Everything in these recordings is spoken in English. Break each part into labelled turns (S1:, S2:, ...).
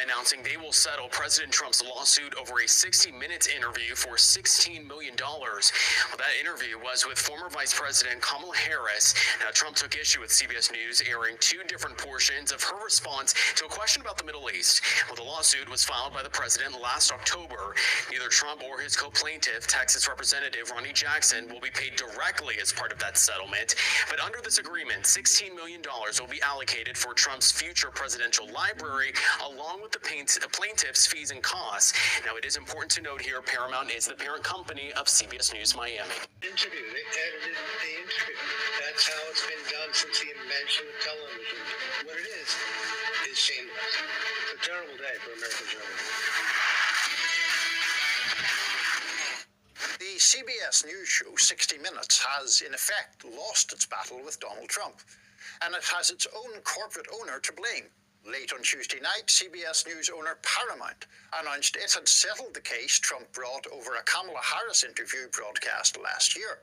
S1: announcing they will settle President Trump's lawsuit over a 60 Minutes interview for $16 million. Well, that interview was with former Vice President Kamala Harris. Now, Trump took issue with CBS News airing two different portions of her response to a question about the Middle East. Well, the lawsuit was filed by the president last October. Neither Trump or his co-plaintiff, Texas Representative Ronnie Jackson, will be paid directly as part of that settlement. But under this agreement, $16 million will be allocated for Trump's future presidential library, along with the plaintiff's fees and costs. Now, it is important to note here, Paramount is the parent company of CBS News Miami.
S2: Interview. They edited the interview. That's how it's been done since the invention of television. What it is shameless. It's a terrible day for American journalism.
S3: The CBS News show 60 Minutes has, in effect, lost its battle with Donald Trump, and it has its own corporate owner to blame. Late on Tuesday night, CBS News owner Paramount announced it had settled the case Trump brought over a Kamala Harris interview broadcast last year.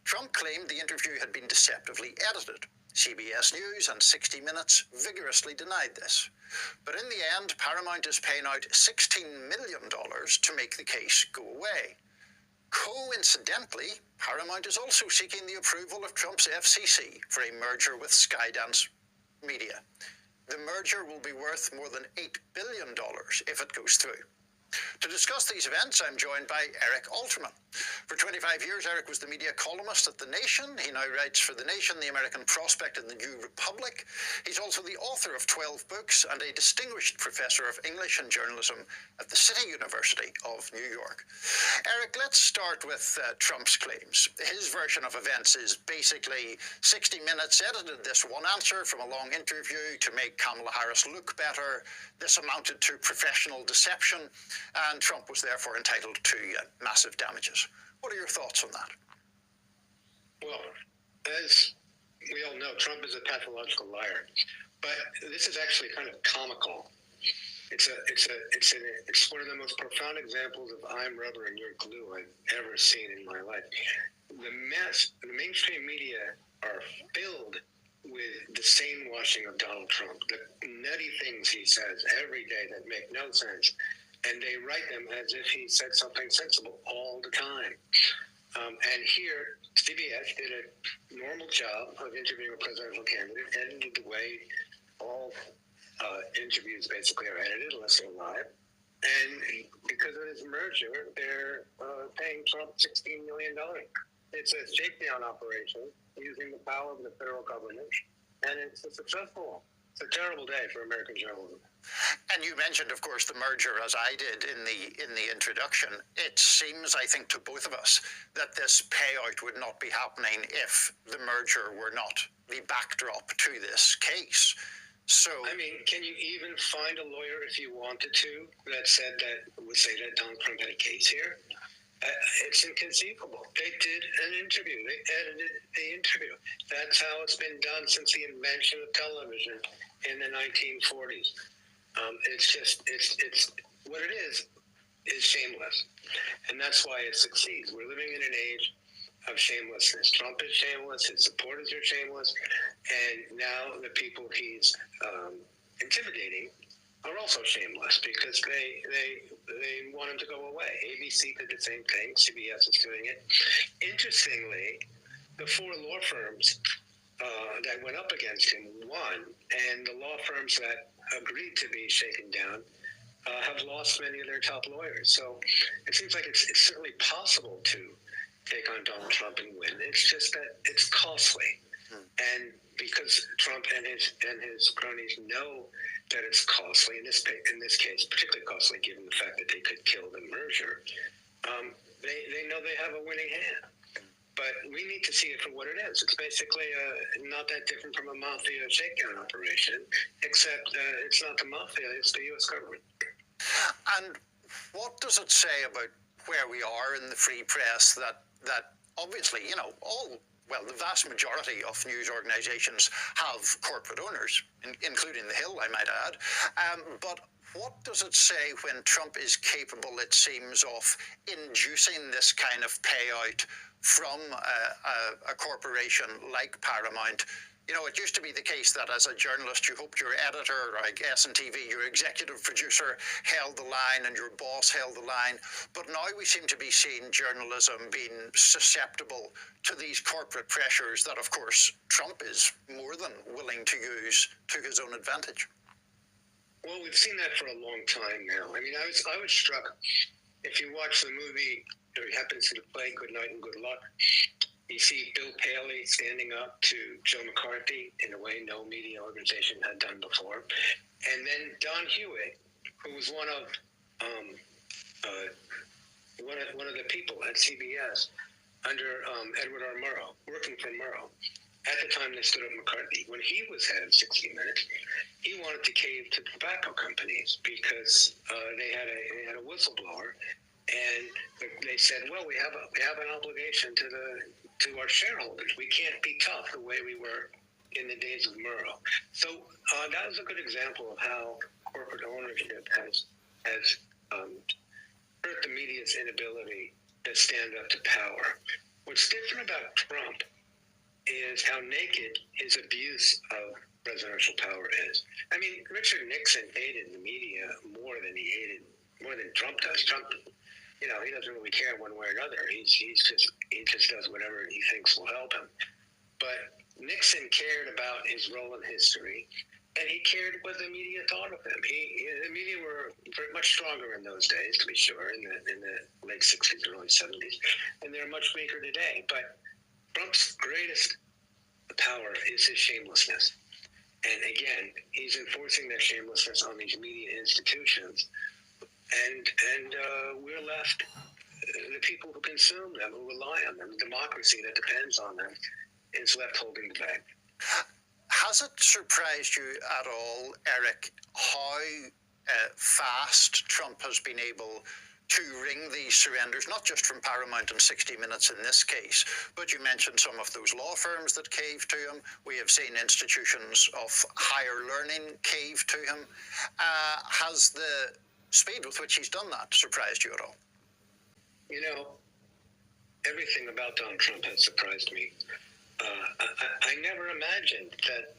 S3: Trump claimed the interview had been deceptively edited. CBS News and 60 Minutes vigorously denied this. But in the end, Paramount is paying out $16 million to make the case go away. Coincidentally, Paramount is also seeking the approval of Trump's FCC for a merger with Skydance Media. The merger will be worth more than $8 billion if it goes through. To discuss these events, I'm joined by Eric Alterman. For 25 years, Eric was the media columnist at The Nation. He now writes for The Nation, The American Prospect, and The New Republic. He's also the author of 12 books and a distinguished professor of English and journalism at the City University of New York. Eric, let's start with Trump's claims. His version of events is basically 60 Minutes edited this one answer from a long interview to make Kamala Harris look better. This amounted to professional deception, and Trump was therefore entitled to massive damages. What are your thoughts on that?
S2: Well, as we all know, Trump is a pathological liar, but this is actually kind of comical. It's one of the most profound examples of I'm rubber and you're glue I've ever seen in my life. The mainstream media are filled with the same washing of Donald Trump, the nutty things he says every day that make no sense, and they write them as if he said something sensible all the time. And here, CBS did a normal job of interviewing a presidential candidate, edited the way all interviews basically are edited, unless they're live. And because of this merger, they're paying Trump $16 million. It's a shakedown operation using the power of the federal government, and it's a successful one. It's a terrible day for American journalism.
S3: And you mentioned, of course, the merger, as I did in the introduction. It seems, I think, to both of us that this payout would not be happening if the merger were not the backdrop to this case. So,
S2: I mean, can you even find a lawyer, if you wanted to, that would say that Donald Trump had a case here? It's inconceivable. They did an interview. They edited the interview. That's how it's been done since the invention of television in the 1940s. It's what it is shameless. And that's why it succeeds. We're living in an age of shamelessness. Trump is shameless. His supporters are shameless. And now the people he's intimidating are also shameless because they want him to go away. ABC did the same thing. CBS is doing it. Interestingly, the four law firms that went up against him won, and the law firms that agreed to be shaken down have lost many of their top lawyers. So it seems like it's certainly possible to take on Donald Trump and win. It's just that it's costly. And because Trump and his cronies know that it's costly, in this case, particularly costly given the fact that they could kill the merger, they know they have a winning hand. But we need to see it for what it is. It's basically not that different from a mafia shakedown operation, except it's not the mafia, it's the U.S. government.
S3: And what does it say about where we are in the free press that obviously, the vast majority of news organizations have corporate owners, including The Hill, I might add. But what does it say when Trump is capable, it seems, of inducing this kind of payout from a corporation like Paramount You know, it used to be the case that as a journalist, you hoped your editor, like S&TV, your executive producer, held the line and your boss held the line. But now we seem to be seeing journalism being susceptible to these corporate pressures that, of course, Trump is more than willing to use to his own advantage.
S2: Well, we've seen that for a long time now. I mean, I was struck. If you watch the movie, he happens to play Good Night and Good Luck, you see Bill Paley standing up to Joe McCarthy in a way no media organization had done before. And then Don Hewitt, who was one of the people at CBS under Edward R. Murrow, working for Murrow. At the time they stood up McCarthy, when he was head of 60 Minutes, he wanted to cave to tobacco companies because they had a whistleblower, and they said, "Well, we have an obligation to our shareholders. We can't be tough the way we were in the days of Murrow." So that was a good example of how corporate ownership has hurt the media's inability to stand up to power. What's different about Trump is how naked his abuse of presidential power is. I mean, Richard Nixon hated the media more than Trump does. Trump, he doesn't really care one way or another. He just does whatever he thinks will help him. But Nixon cared about his role in history, and he cared what the media thought of him. The media were very much stronger in those days, to be sure, in the late 60s and early 70s, and they're much weaker today. But Trump's greatest power is his shamelessness. And again, he's enforcing that shamelessness on these media institutions. And we're left, the people who consume them, who rely on them, the democracy that depends on them, is left holding the bag.
S3: Has it surprised you at all, Eric, how fast Trump has been able to ring these surrenders, not just from Paramount and 60 Minutes in this case, but you mentioned some of those law firms that caved to him. We have seen institutions of higher learning cave to him. Has the speed with which he's done that surprised you at all?
S2: You know, everything about Donald Trump has surprised me. I never imagined that.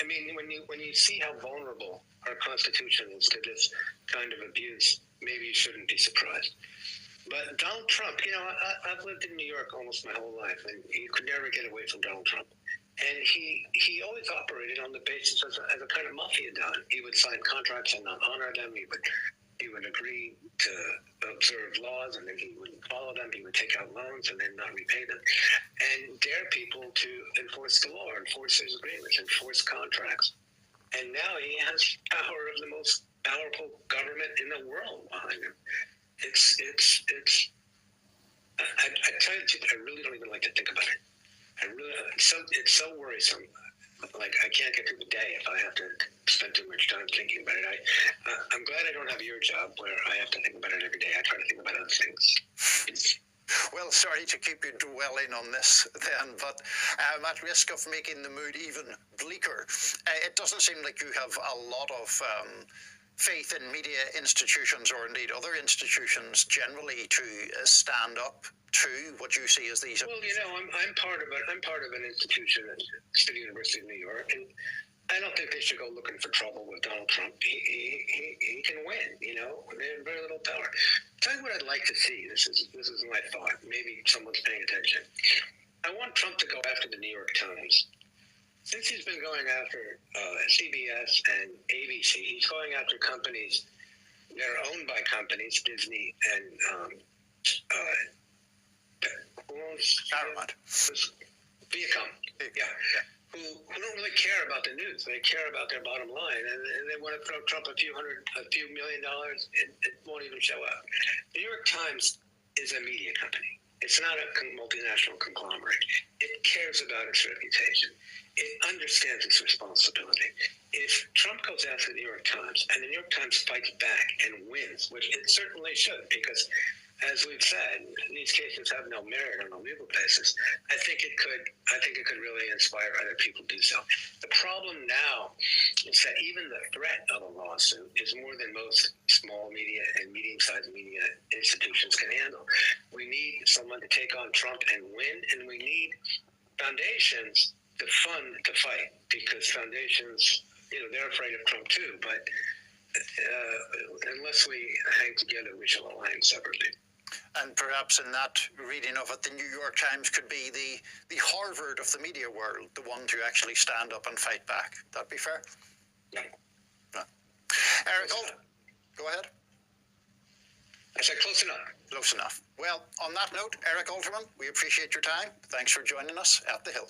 S2: I mean, when you see how vulnerable our Constitution is to this kind of abuse, maybe you shouldn't be surprised. But Donald Trump, I've lived in New York almost my whole life, and you could never get away from Donald Trump. And he always operated on the basis as a kind of mafia don. He would sign contracts and not honor them. He would agree to observe laws, and then he wouldn't follow them. He would take out loans and then not repay them, and dare people to enforce the law, enforce his agreements, enforce contracts. And now he has power of the most powerful government in the world behind him. I tell you the truth, I really don't even like to think about it. It's so worrisome. Like, I can't get through the day if I have to spend too much time thinking about it. I'm glad I don't have your job where I have to think about it every day. I try to think about other things.
S3: Well, sorry to keep you dwelling on this then, but at risk of making the mood even bleaker, it doesn't seem like you have a lot of faith in media institutions, or indeed other institutions generally, to stand up to what you see as these.
S2: Well, I'm part of it. I'm part of an institution at City University of New York, and I don't think they should go looking for trouble with Donald Trump. He can win. They have very little power. Tell you what I'd like to see. This is my thought. Maybe someone's paying attention. I want Trump to go after the New York Times. Since he's been going after CBS and ABC, he's going after companies that are owned by companies, Disney and
S3: Paramount.
S2: Viacom. Yeah. Who don't really care about the news. They care about their bottom line, and they want to throw Trump a few $1 million. It won't even show up. The New York Times is a media company. It's not a multinational conglomerate. It cares about its reputation. It understands its responsibility. If Trump goes after the New York Times and the New York Times fights back and wins, which it certainly should, because as we've said, these cases have no merit on a legal basis. I think it could really inspire other people to do so. The problem now is that even the threat of a lawsuit is more than most small media and medium-sized media institutions can handle. We need someone to take on Trump and win, and we need foundations the fun to fight, because foundations, they're afraid of Trump too, but unless we hang together, we shall all hang separately.
S3: And perhaps in that reading of it, the New York Times could be the Harvard of the media world, the one to actually stand up and fight back. That'd be fair?
S2: Yeah.
S3: No. Eric Holt, go ahead.
S2: I said close enough.
S3: Close enough. Well, on that note, Eric Alterman, we appreciate your time. Thanks for joining us at The Hill.